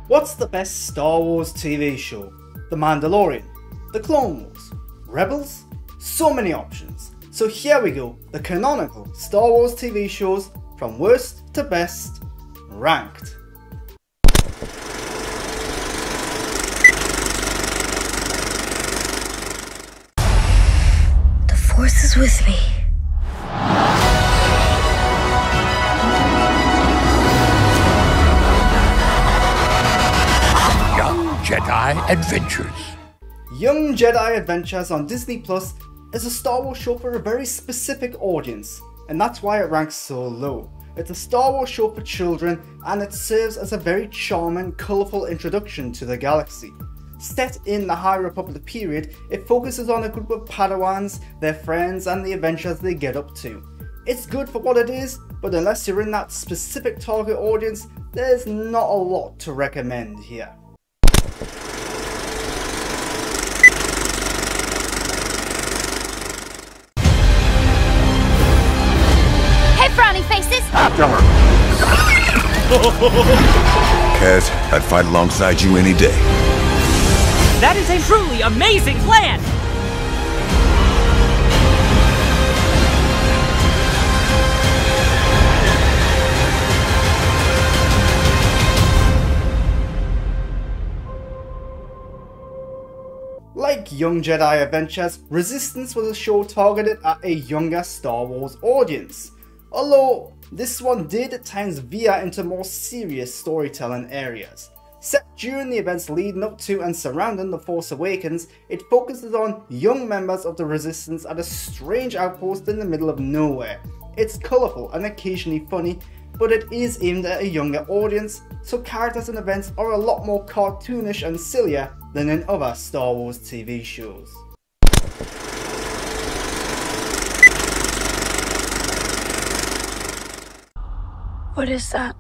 What's the best Star Wars TV show? The Mandalorian? The Clone Wars? Rebels? So many options. So here we go, the canonical Star Wars TV shows from worst to best, ranked. The Force is with me. Jedi Adventures. Young Jedi Adventures on Disney Plus is a Star Wars show for a very specific audience, and that's why it ranks so low. It's a Star Wars show for children, and it serves as a very charming, colourful introduction to the galaxy. Set in the High Republic period, it focuses on a group of Padawans, their friends, and the adventures they get up to. It's good for what it is, but unless you're in that specific target audience, there's not a lot to recommend here. Frowny faces! After her! Kaz, I'd fight alongside you any day. That is a truly amazing plan! Like Young Jedi Adventures, Resistance was a show targeted at a younger Star Wars audience. Although this one did at times veer into more serious storytelling areas. Set during the events leading up to and surrounding The Force Awakens, it focuses on young members of the Resistance at a strange outpost in the middle of nowhere. It's colourful and occasionally funny, but it is aimed at a younger audience, so characters and events are a lot more cartoonish and sillier than in other Star Wars TV shows. What is that?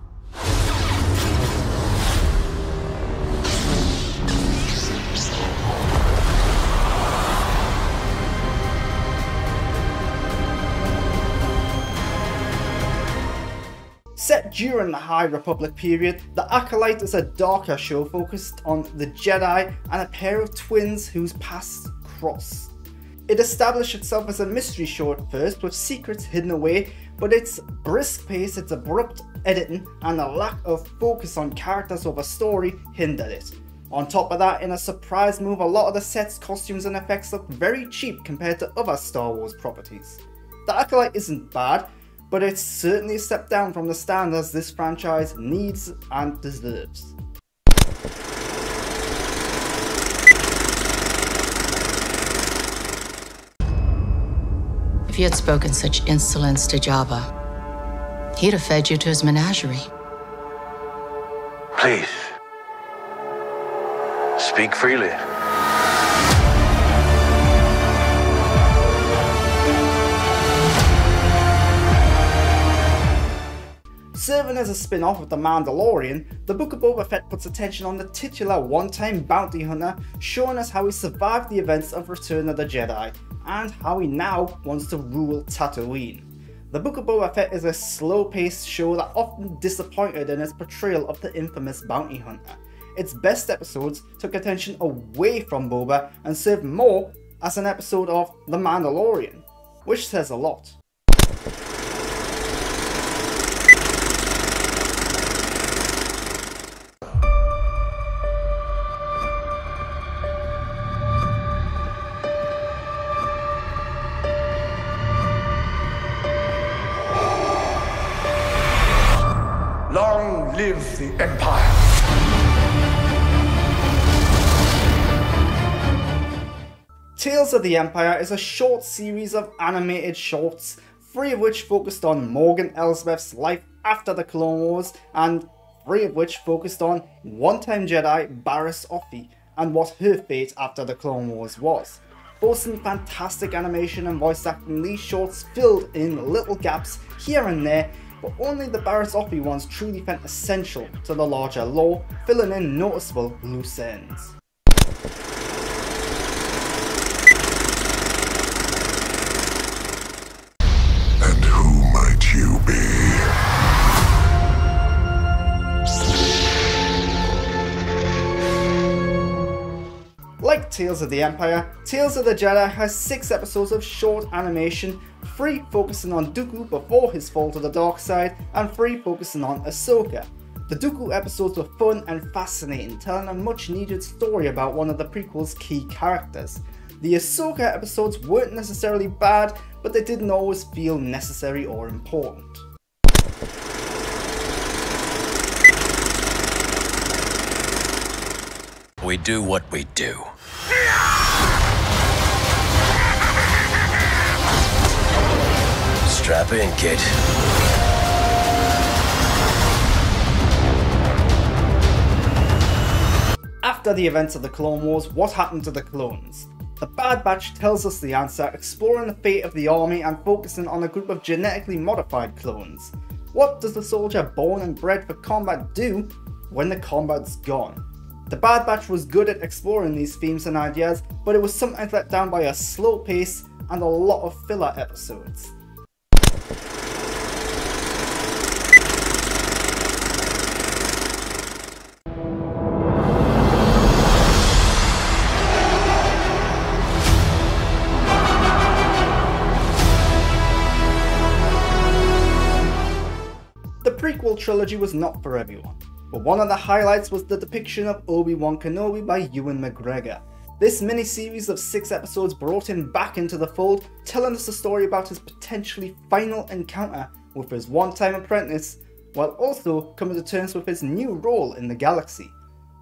Set during the High Republic period, The Acolyte is a darker show focused on the Jedi and a pair of twins whose paths cross. It established itself as a mystery show at first, with secrets hidden away, but its brisk pace, its abrupt editing, and a lack of focus on characters over story hindered it. On top of that, in a surprise move, a lot of the sets, costumes, and effects look very cheap compared to other Star Wars properties. The Acolyte isn't bad, but it's certainly a step down from the standards this franchise needs and deserves. If you had spoken such insolence to Jabba, he'd have fed you to his menagerie. Please. Speak freely. Serving as a spin-off of The Mandalorian, the Book of Boba Fett puts attention on the titular one-time bounty hunter, showing us how he survived the events of Return of the Jedi, and how he now wants to rule Tatooine. The Book of Boba Fett is a slow-paced show that often disappointed in its portrayal of the infamous bounty hunter. Its best episodes took attention away from Boba and served more as an episode of The Mandalorian, which says a lot. Long live the Empire! Tales of the Empire is a short series of animated shorts, 3 of which focused on Morgan Elsbeth's life after the Clone Wars, and 3 of which focused on one-time Jedi Barriss Offee and what her fate after the Clone Wars was. Boasting fantastic animation and voice acting, these shorts filled in little gaps here and there, but only the Barriss Offee ones truly felt essential to the larger lore, filling in noticeable loose ends. And who might you be? Tales of the Empire, Tales of the Jedi has 6 episodes of short animation, 3 focusing on Dooku before his fall to the dark side, and 3 focusing on Ahsoka. The Dooku episodes were fun and fascinating, telling a much needed story about one of the prequel's key characters. The Ahsoka episodes weren't necessarily bad, but they didn't always feel necessary or important. We do what we do. Strap in, kid. After the events of the Clone Wars, what happened to the clones? The Bad Batch tells us the answer, exploring the fate of the army and focusing on a group of genetically modified clones. What does the soldier born and bred for combat do when the combat's gone? The Bad Batch was good at exploring these themes and ideas, but it was sometimes let down by a slow pace and a lot of filler episodes. The prequel trilogy was not for everyone, but one of the highlights was the depiction of Obi-Wan Kenobi by Ewan McGregor. This mini-series of 6 episodes brought him back into the fold, telling us a story about his potentially final encounter with his one-time apprentice, while also coming to terms with his new role in the galaxy.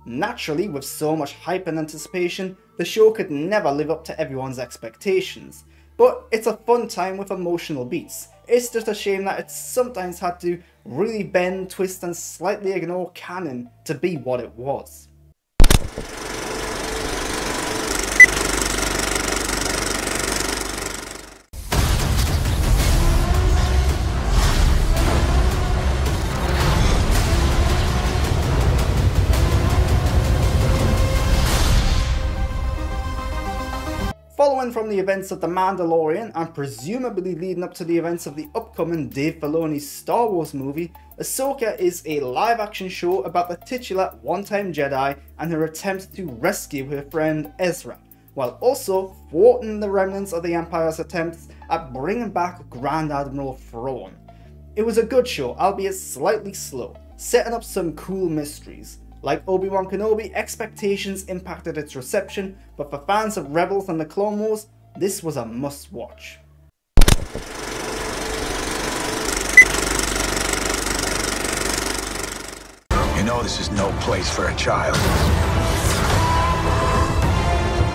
Naturally, with so much hype and anticipation, the show could never live up to everyone's expectations. But it's a fun time with emotional beats. It's just a shame that it sometimes had to really bend, twist and slightly ignore canon to be what it was. Following from the events of The Mandalorian and presumably leading up to the events of the upcoming Dave Filoni's Star Wars movie, Ahsoka is a live-action show about the titular one-time Jedi and her attempt to rescue her friend Ezra, while also thwarting the remnants of the Empire's attempts at bringing back Grand Admiral Thrawn. It was a good show, albeit slightly slow, setting up some cool mysteries. Like Obi-Wan Kenobi, expectations impacted its reception, but for fans of Rebels and the Clone Wars, this was a must-watch. You know this is no place for a child.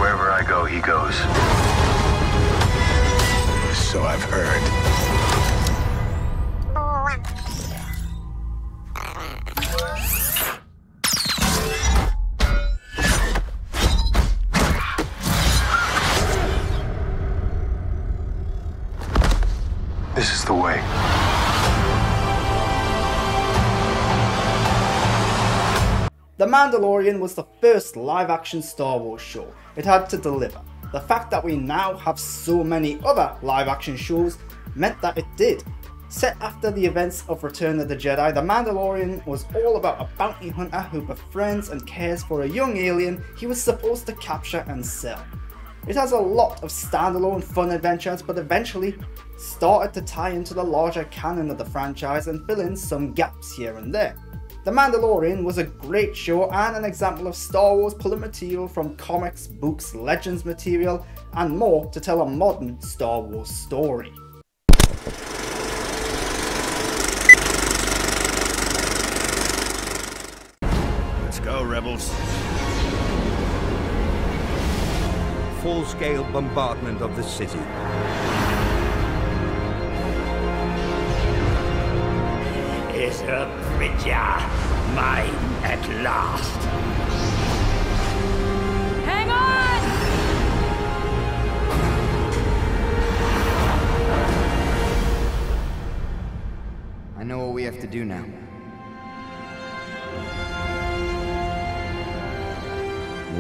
Wherever I go, he goes. So I've heard. This is the way. The Mandalorian was the first live-action Star Wars show. It had to deliver. The fact that we now have so many other live-action shows meant that it did. Set after the events of Return of the Jedi, The Mandalorian was all about a bounty hunter who befriends and cares for a young alien he was supposed to capture and sell. It has a lot of standalone fun adventures, but eventually started to tie into the larger canon of the franchise and fill in some gaps here and there. The Mandalorian was a great show and an example of Star Wars pulling material from comics, books, legends material, and more to tell a modern Star Wars story. Let's go, rebels. Full-scale bombardment of the city. Is a Bridger mine at last? Hang on! I know what we have to do now.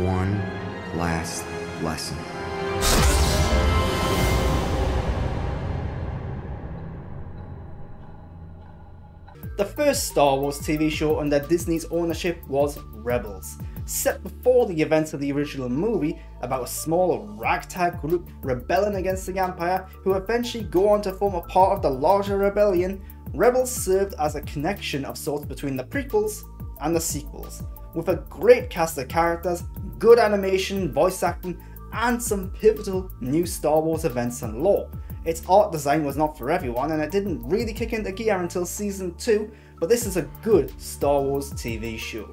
One last lesson. The first Star Wars TV show under Disney's ownership was Rebels, set before the events of the original movie about a small ragtag group rebelling against the Empire who eventually go on to form a part of the larger rebellion. Rebels served as a connection of sorts between the prequels and the sequels, with a great cast of characters, good animation, voice acting, and some pivotal new Star Wars events and lore. Its art design was not for everyone and it didn't really kick into gear until season 2, but this is a good Star Wars TV show.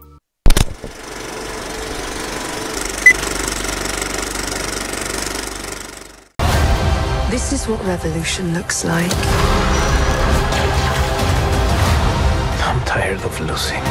This is what revolution looks like. I'm tired of losing.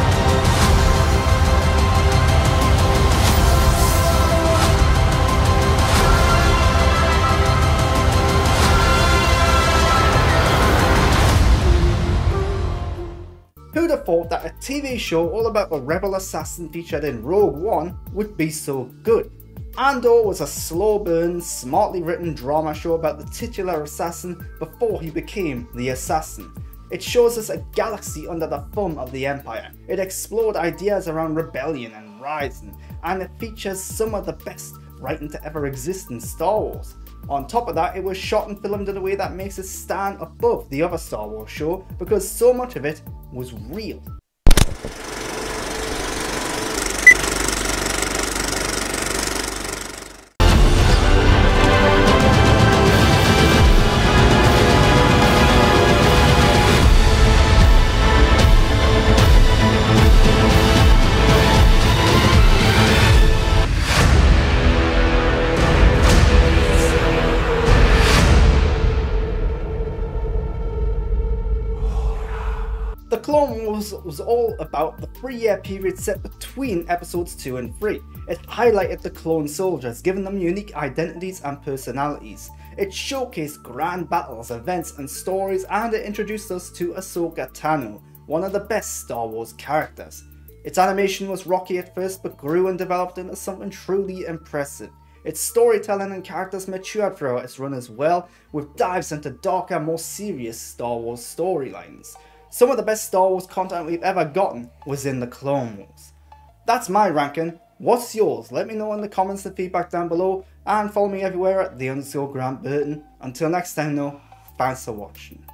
Who'd have thought that a TV show all about a rebel assassin featured in Rogue One would be so good? Andor was a slow burn, smartly written drama show about the titular assassin before he became the assassin. It shows us a galaxy under the thumb of the Empire. It explored ideas around rebellion and rising, and it features some of the best writing to ever exist in Star Wars. On top of that, it was shot and filmed in a way that makes it stand above the other Star Wars show because so much of it was real. The Clone Wars was all about the 3-year period set between episodes 2 and 3. It highlighted the clone soldiers, giving them unique identities and personalities. It showcased grand battles, events and stories, and it introduced us to Ahsoka Tano, one of the best Star Wars characters. Its animation was rocky at first but grew and developed into something truly impressive. Its storytelling and characters matured throughout its run as well, with dives into darker, more serious Star Wars storylines. Some of the best Star Wars content we've ever gotten was in the Clone Wars. That's my ranking. What's yours? Let me know in the comments and feedback down below, and follow me everywhere at _Grant Burton. Until next time though, thanks for watching.